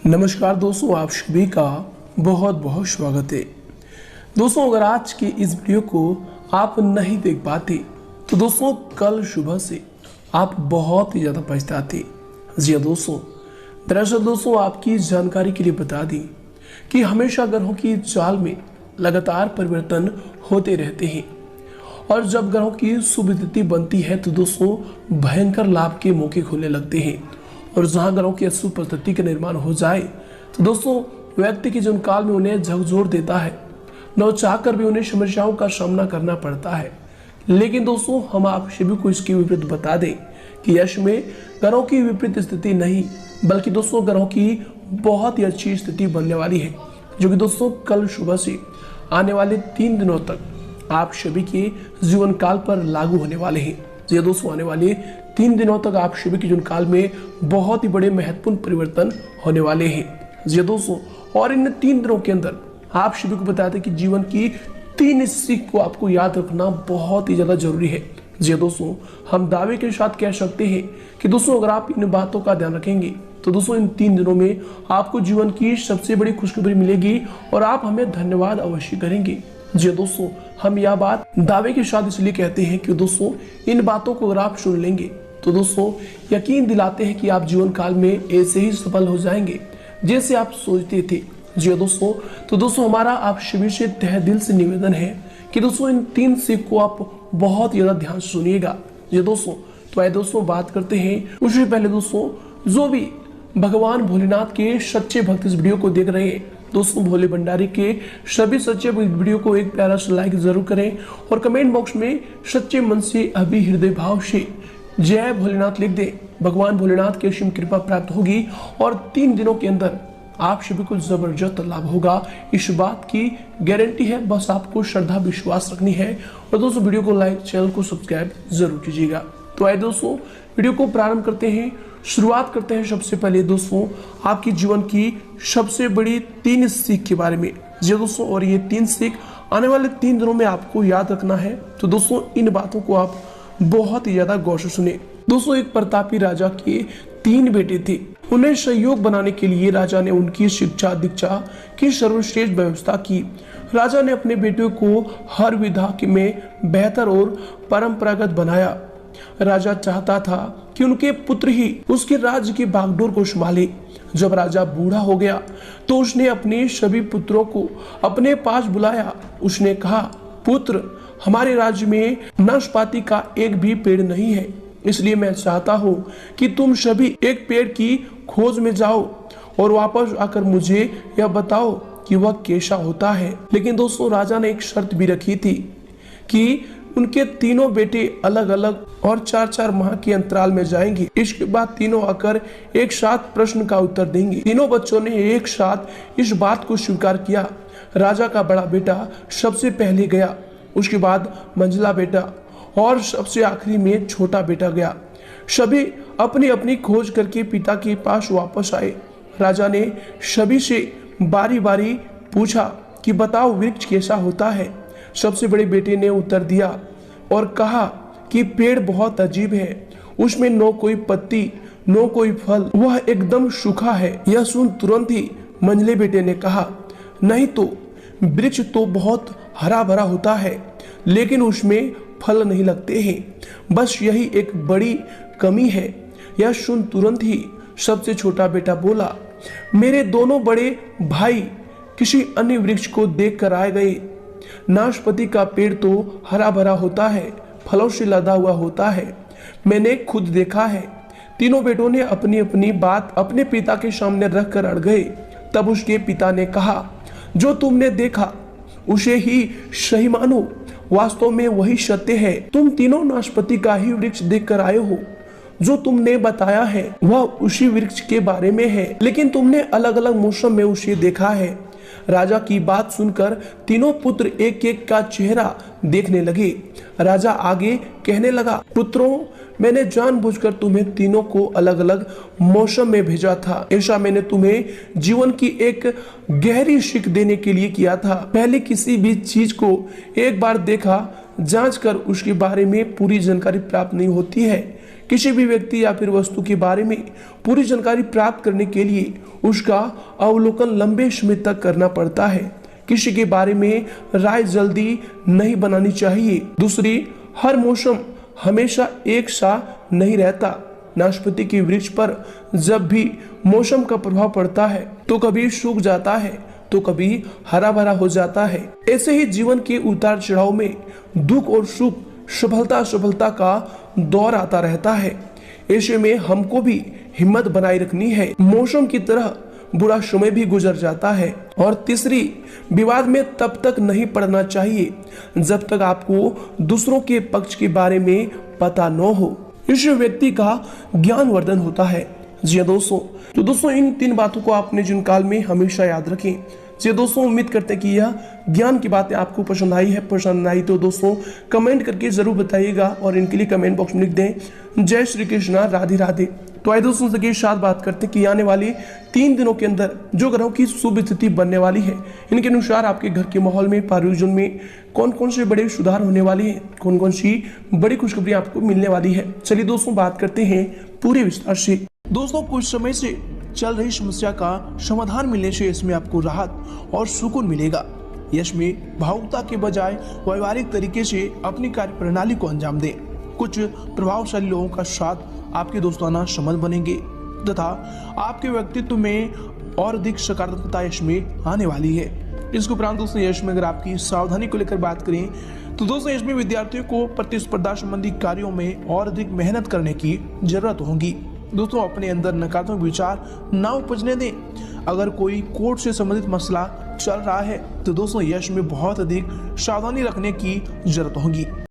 नमस्कार दोस्तों, आप सभी का बहुत बहुत स्वागत है। दोस्तों, अगर आज की इस वीडियो को आप नहीं देख पाते तो दोस्तों कल सुबह से आप बहुत ही ज़्यादा पछताते। जी हाँ दोस्तों, दरअसल दोस्तों आपकी जानकारी के लिए बता दी कि हमेशा ग्रहों की चाल में लगातार परिवर्तन होते रहते हैं और जब ग्रहों की शुभ स्थिति बनती है तो दोस्तों भयंकर लाभ के मौके खुलने लगते हैं और जहां ग्रहों की अशुभ परिस्थिति का निर्माण हो जाए तो दोस्तों व्यक्ति के जीवन काल में उन्हें झकझोर देता है, न चाहकर भी उन्हें समस्याओं का सामना करना पड़ता है। लेकिन दोस्तों हम आप सभी को इसके विपरीत बता दें कि यश में ग्रहों की विपरीत स्थिति नहीं बल्कि दोस्तों ग्रहों की बहुत ही अच्छी स्थिति बनने वाली है, जो कि दोस्तों कल सुबह से आने वाले 3 दिनों तक आप सभी के जीवन काल पर लागू होने वाले हैं। ये दोस्तों आने वाले 3 दिनों तक आप सभी के जीवन काल में बहुत ही बड़े महत्वपूर्ण परिवर्तन होने वाले हैं। ये दोस्तों और इन 3 दिनों के अंदर आप सभी को बताते हैं कि जीवन की 3 सीख को आपको याद रखना बहुत ही ज्यादा जरूरी है। जी दोस्तों, हम दावे के साथ कह सकते हैं कि दोस्तों अगर आप इन बातों का ध्यान रखेंगे तो दोस्तों इन 3 दिनों में आपको जीवन की सबसे बड़ी खुशखबरी मिलेगी और आप हमें धन्यवाद अवश्य करेंगे। जी दोस्तों, हम यह बात दावे के साथ इसलिए कहते हैं कि दोस्तों इन बातों को अगर आप सुन लेंगे तो दोस्तों यकीन दिलाते हैं कि आप जीवन काल में ऐसे ही सफल हो जाएंगे जैसे आप सोचते थे। जी दोस्तों, तो दोस्तों हमारा आप सभी से तहे दिल से निवेदन है कि दोस्तों इन 3 सीख को आप बहुत ज्यादा ध्यान से सुनिएगा। जी दोस्तों, तो आइए दोस्तों बात करते हैं। उससे पहले दोस्तों जो भी भगवान भोलेनाथ के सच्चे भक्त इस वीडियो को देख रहे हैं दोस्तों, भोले भंडारी के सभी सच्चे वीडियो को एक प्यारा सा लाइक जरूर करें और कमेंट बॉक्स में सच्चे मन से अभी हृदय भाव से जय भोलेनाथ लिख दे। भगवान भोलेनाथ की असीम कृपा प्राप्त होगी और 3 दिनों के अंदर आप सभी को जबरदस्त लाभ होगा, इस बात की गारंटी है। बस आपको श्रद्धा विश्वास रखनी है और दोस्तों वीडियो को लाइक, चैनल को सब्सक्राइब जरूर कीजिएगा। तो आइए दोस्तों वीडियो को प्रारंभ करते हैं। शुरुआत करते हैं सबसे पहले दोस्तों आपकी जीवन की सबसे बड़ी 3 सीख के बारे में। जी दोस्तों, और ये 3 सीख आने वाले 3 दिनों में आपको याद रखना है। तो दोस्तों इन बातों को आप बहुत ही ज्यादा गौर से सुने। दोस्तों एक प्रतापी राजा के 3 बेटे थे। उन्हें सहयोग बनाने के लिए राजा ने उनकी शिक्षा दीक्षा की सर्वश्रेष्ठ व्यवस्था की। राजा ने अपने बेटों को हर विधा में बेहतर और परंपरागत बनाया। राजा चाहता था कि उनके पुत्र ही उसके राज्य की बागडोर को संभाले। जब राजा बूढ़ा हो गया तो उसने अपने सभी पुत्रों को अपने पास बुलाया। उसने कहा, पुत्र, हमारे राज्य में नाशपाती का एक भी पेड़ नहीं है, इसलिए मैं चाहता हूँ कि तुम सभी एक पेड़ की खोज में जाओ और वापस आकर मुझे यह बताओ कि वह कैसा होता है। लेकिन दोस्तों राजा ने एक शर्त भी रखी थी कि उनके तीनों बेटे अलग अलग और 4-4 माह के अंतराल में जाएंगे। इसके बाद तीनों आकर एक साथ प्रश्न का उत्तर देंगे। तीनों बच्चों ने एक साथ इस बात को स्वीकार किया। राजा का बड़ा बेटा सबसे पहले गया, उसके बाद मंझला बेटा और सबसे आखिरी में छोटा बेटा गया। सभी अपनी अपनी खोज करके पिता के पास वापस आए। राजा ने सभी से बारी बारी पूछा कि बताओ वृक्ष कैसा होता है। सबसे बड़े बेटे ने उत्तर दिया और कहा कि पेड़ बहुत अजीब है, उसमें न कोई पत्ती न कोई फल, वह एकदम सूखा है। यह सुन तुरंत ही मंझले बेटे ने कहा, नहीं तो वृक्ष तो बहुत हरा भरा होता है लेकिन उसमें फल नहीं लगते हैं, बस यही एक बड़ी कमी है। यह सुन तुरंत ही सबसे छोटा बेटा बोला, मेरे दोनों बड़े भाई किसी अन्य वृक्ष को देख कर आ गए। नाशपाती का पेड़ तो हरा भरा होता है, फलों से लदा हुआ होता है, मैंने खुद देखा है। तीनों बेटों ने अपनी अपनी बात अपने पिता के सामने रख कर अड़ गए। तब उसके पिता ने कहा, जो तुमने देखा उसे ही सही मानो, वास्तव में वही सत्य है। तुम तीनों नाशपाती का ही वृक्ष देख कर आए हो। जो तुमने बताया है वह उसी वृक्ष के बारे में है, लेकिन तुमने अलग अलग मौसम में उसे देखा है। राजा की बात सुनकर तीनों पुत्र एक एक का चेहरा देखने लगे। राजा आगे कहने लगा, पुत्रों, मैंने जानबूझकर तुम्हें तीनों को अलग अलग मौसम में भेजा था। ऐसा मैंने तुम्हें जीवन की एक गहरी सीख देने के लिए किया था। पहले किसी भी चीज को एक बार देखा जांच कर उसके बारे में पूरी जानकारी प्राप्त नहीं होती है। किसी भी व्यक्ति या फिर वस्तु के बारे में पूरी जानकारी प्राप्त करने के लिए उसका अवलोकन लंबे समय तक करना पड़ता है। किसी के बारे में राय जल्दी नहीं बनानी चाहिए। दूसरी, हर मौसम हमेशा एक सा नहीं रहता। नाशपाती के वृक्ष पर जब भी मौसम का प्रभाव पड़ता है तो कभी सूख जाता है तो कभी हरा भरा हो जाता है। ऐसे ही जीवन के उतार चढ़ाव में दुख और सुख, सफलता असफलता का दौर आता रहता है। ऐसे में हमको भी हिम्मत बनाए रखनी है। मौसम की तरह बुरा समय भी गुजर जाता है। और तीसरी, विवाद में तब तक नहीं पड़ना चाहिए जब तक आपको दूसरों के पक्ष के बारे में पता न हो। इस व्यक्ति का ज्ञानवर्धन होता है। जी हाँ दोस्तों, तो दोस्तों इन 3 बातों को आपने जीवन काल में हमेशा याद रखें। जी दोस्तों, उम्मीद करते हैं कि यह ज्ञान की बातें आपको पसंद आई है। पसंद आई तो दोस्तों कमेंट करके जरूर बताइएगा और इनके लिए कमेंट बॉक्स में लिख दें जय श्री कृष्णा, राधे राधे। तो आइए दोस्तों के साथ बात करते हैं कि आने वाले 3 दिनों के अंदर जो ग्रहों की शुभ स्थिति बनने वाली है, इनके अनुसार आपके घर के माहौल में, परिवार में कौन कौन से बड़े सुधार होने वाले हैं, कौन कौन सी बड़ी खुशखबरी आपको मिलने वाली है। चलिए दोस्तों बात करते हैं पूरे विस्तार से। दोस्तों, कुछ समय से चल रही समस्या का समाधान मिलने से इसमें आपको राहत और सुकून मिलेगा। इसमें भावुकता के बजाय व्यवहारिक तरीके से अपनी कार्य प्रणाली को अंजाम दें। कुछ प्रभावशाली लोगों का साथ आपके दोस्ताना संबंध बनेंगे तथा आपके व्यक्तित्व में और अधिक सकारात्मकता इसमें आने वाली है। इसके उपरांत दोस्तों यश में अगर आपकी सावधानी को लेकर बात करें तो दोस्तों इसमें विद्यार्थियों को प्रतिस्पर्धा संबंधी कार्यों में और अधिक मेहनत करने की जरूरत होगी। दोस्तों अपने अंदर नकारात्मक विचार ना उपजने दें। अगर कोई कोर्ट से संबंधित मसला चल रहा है तो दोस्तों यश में बहुत अधिक सावधानी रखने की जरूरत होगी।